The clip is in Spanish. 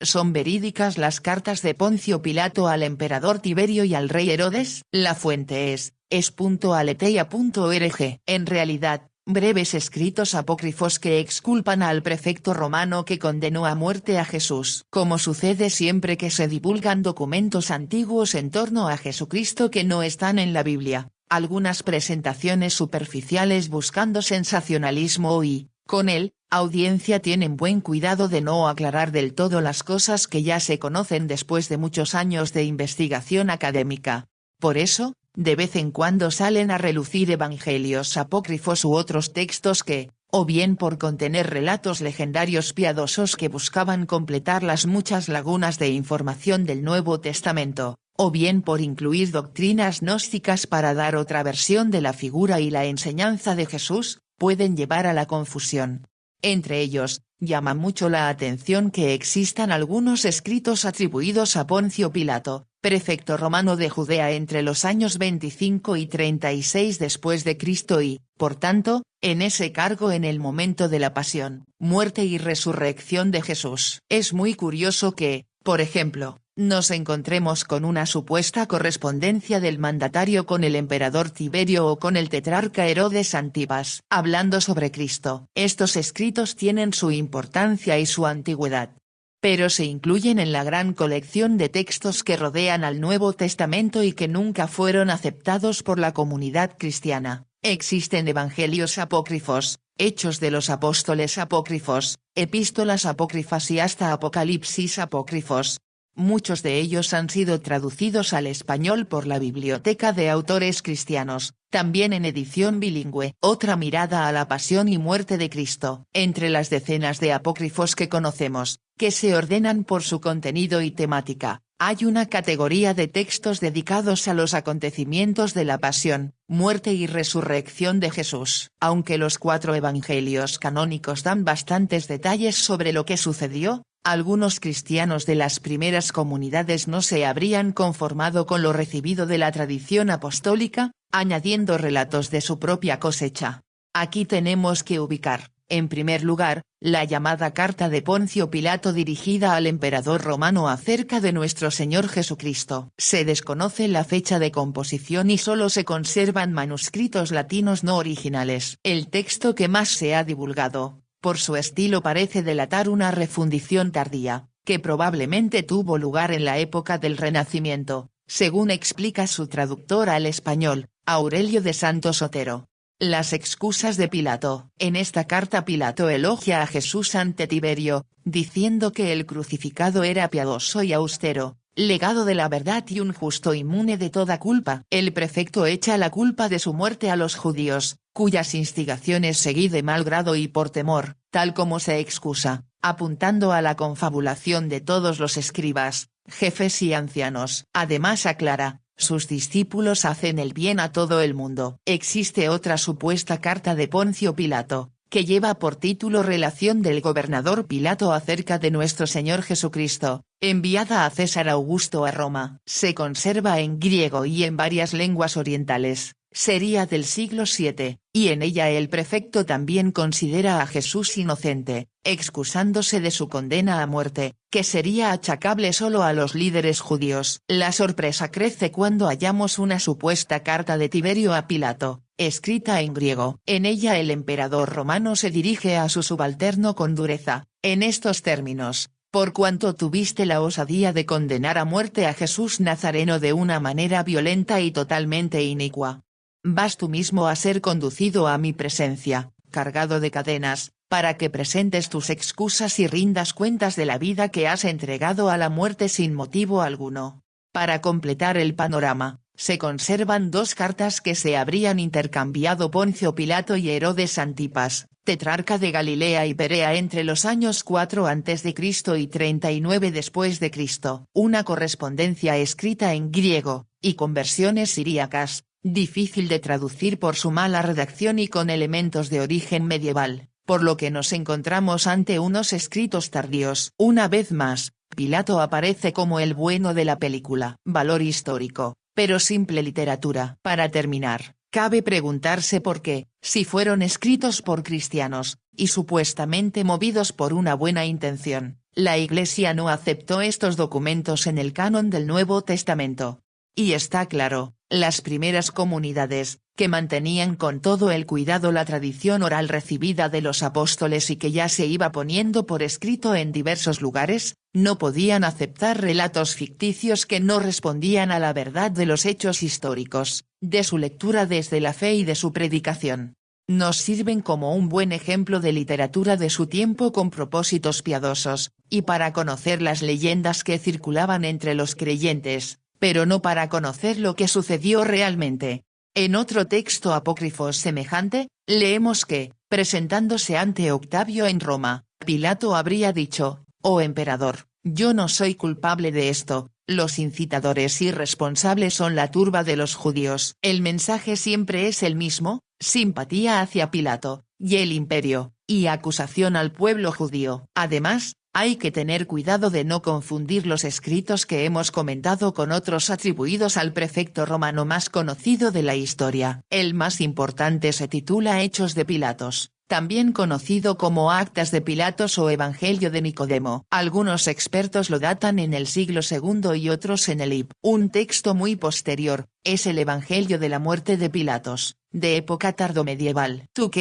¿Son verídicas las cartas de Poncio Pilato al emperador Tiberio y al rey Herodes? La fuente es es.aleteia.org. En realidad, breves escritos apócrifos que exculpan al prefecto romano que condenó a muerte a Jesús. Como sucede siempre que se divulgan documentos antiguos en torno a Jesucristo que no están en la Biblia, algunas presentaciones superficiales buscando sensacionalismo y, con él, audiencia tienen buen cuidado de no aclarar del todo las cosas que ya se conocen después de muchos años de investigación académica. Por eso, de vez en cuando salen a relucir evangelios apócrifos u otros textos que, o bien por contener relatos legendarios piadosos que buscaban completar las muchas lagunas de información del Nuevo Testamento, o bien por incluir doctrinas gnósticas para dar otra versión de la figura y la enseñanza de Jesús, pueden llevar a la confusión. Entre ellos, llama mucho la atención que existan algunos escritos atribuidos a Poncio Pilato, prefecto romano de Judea entre los años 25 y 36 después de Cristo y, por tanto, en ese cargo en el momento de la pasión, muerte y resurrección de Jesús. Es muy curioso que, por ejemplo, nos encontremos con una supuesta correspondencia del mandatario con el emperador Tiberio o con el tetrarca Herodes Antipas hablando sobre Cristo. Estos escritos tienen su importancia y su antigüedad, pero se incluyen en la gran colección de textos que rodean al Nuevo Testamento y que nunca fueron aceptados por la comunidad cristiana. Existen evangelios apócrifos, hechos de los apóstoles apócrifos, epístolas apócrifas y hasta apocalipsis apócrifos. Muchos de ellos han sido traducidos al español por la Biblioteca de Autores Cristianos, también en edición bilingüe. Otra mirada a la pasión y muerte de Cristo. Entre las decenas de apócrifos que conocemos, que se ordenan por su contenido y temática, hay una categoría de textos dedicados a los acontecimientos de la pasión, muerte y resurrección de Jesús. Aunque los 4 evangelios canónicos dan bastantes detalles sobre lo que sucedió, algunos cristianos de las primeras comunidades no se habrían conformado con lo recibido de la tradición apostólica, añadiendo relatos de su propia cosecha. Aquí tenemos que ubicar, en primer lugar, la llamada carta de Poncio Pilato dirigida al emperador romano acerca de nuestro Señor Jesucristo. Se desconoce la fecha de composición y solo se conservan manuscritos latinos no originales. El texto que más se ha divulgado, por su estilo parece delatar una refundición tardía, que probablemente tuvo lugar en la época del Renacimiento, según explica su traductor al español, Aurelio de Santos Otero. Las excusas de Pilato. En esta carta Pilato elogia a Jesús ante Tiberio, diciendo que el crucificado era piadoso y austero, legado de la verdad y un justo inmune de toda culpa. El prefecto echa la culpa de su muerte a los judíos, cuyas instigaciones seguí de mal grado y por temor, tal como se excusa, apuntando a la confabulación de todos los escribas, jefes y ancianos. Además aclara, sus discípulos hacen el bien a todo el mundo. Existe otra supuesta carta de Poncio Pilato, que lleva por título Relación del gobernador Pilato acerca de nuestro Señor Jesucristo, enviada a César Augusto a Roma. Se conserva en griego y en varias lenguas orientales, sería del siglo VII, y en ella el prefecto también considera a Jesús inocente, excusándose de su condena a muerte, que sería achacable solo a los líderes judíos. La sorpresa crece cuando hallamos una supuesta carta de Tiberio a Pilato, escrita en griego. En ella el emperador romano se dirige a su subalterno con dureza, en estos términos: por cuanto tuviste la osadía de condenar a muerte a Jesús Nazareno de una manera violenta y totalmente inicua, vas tú mismo a ser conducido a mi presencia, cargado de cadenas, para que presentes tus excusas y rindas cuentas de la vida que has entregado a la muerte sin motivo alguno. Para completar el panorama, se conservan 2 cartas que se habrían intercambiado Poncio Pilato y Herodes Antipas, tetrarca de Galilea y Perea entre los años 4 a.C. y 39 después de Cristo. Una correspondencia escrita en griego, y con versiones siríacas, difícil de traducir por su mala redacción y con elementos de origen medieval, por lo que nos encontramos ante unos escritos tardíos. Una vez más, Pilato aparece como el bueno de la película. Valor histórico, pero simple literatura. Para terminar, cabe preguntarse por qué, si fueron escritos por cristianos, y supuestamente movidos por una buena intención, La Iglesia no aceptó estos documentos en el canon del Nuevo Testamento. Y está claro, las primeras comunidades, que mantenían con todo el cuidado la tradición oral recibida de los apóstoles y que ya se iba poniendo por escrito en diversos lugares, no podían aceptar relatos ficticios que no respondían a la verdad de los hechos históricos, de su lectura desde la fe y de su predicación. Nos sirven como un buen ejemplo de literatura de su tiempo con propósitos piadosos, y para conocer las leyendas que circulaban entre los creyentes, pero no para conocer lo que sucedió realmente. En otro texto apócrifo semejante, leemos que, presentándose ante Octavio en Roma, Pilato habría dicho: «Oh emperador, yo no soy culpable de esto, los incitadores y responsables son la turba de los judíos». El mensaje siempre es el mismo: simpatía hacia Pilato, y el imperio, y acusación al pueblo judío. Además, hay que tener cuidado de no confundir los escritos que hemos comentado con otros atribuidos al prefecto romano más conocido de la historia. El más importante se titula Hechos de Pilatos, también conocido como Actas de Pilatos o Evangelio de Nicodemo. Algunos expertos lo datan en el siglo II y otros en el IB. Un texto muy posterior, es el Evangelio de la muerte de Pilatos, de época tardomedieval. ¿Tú qué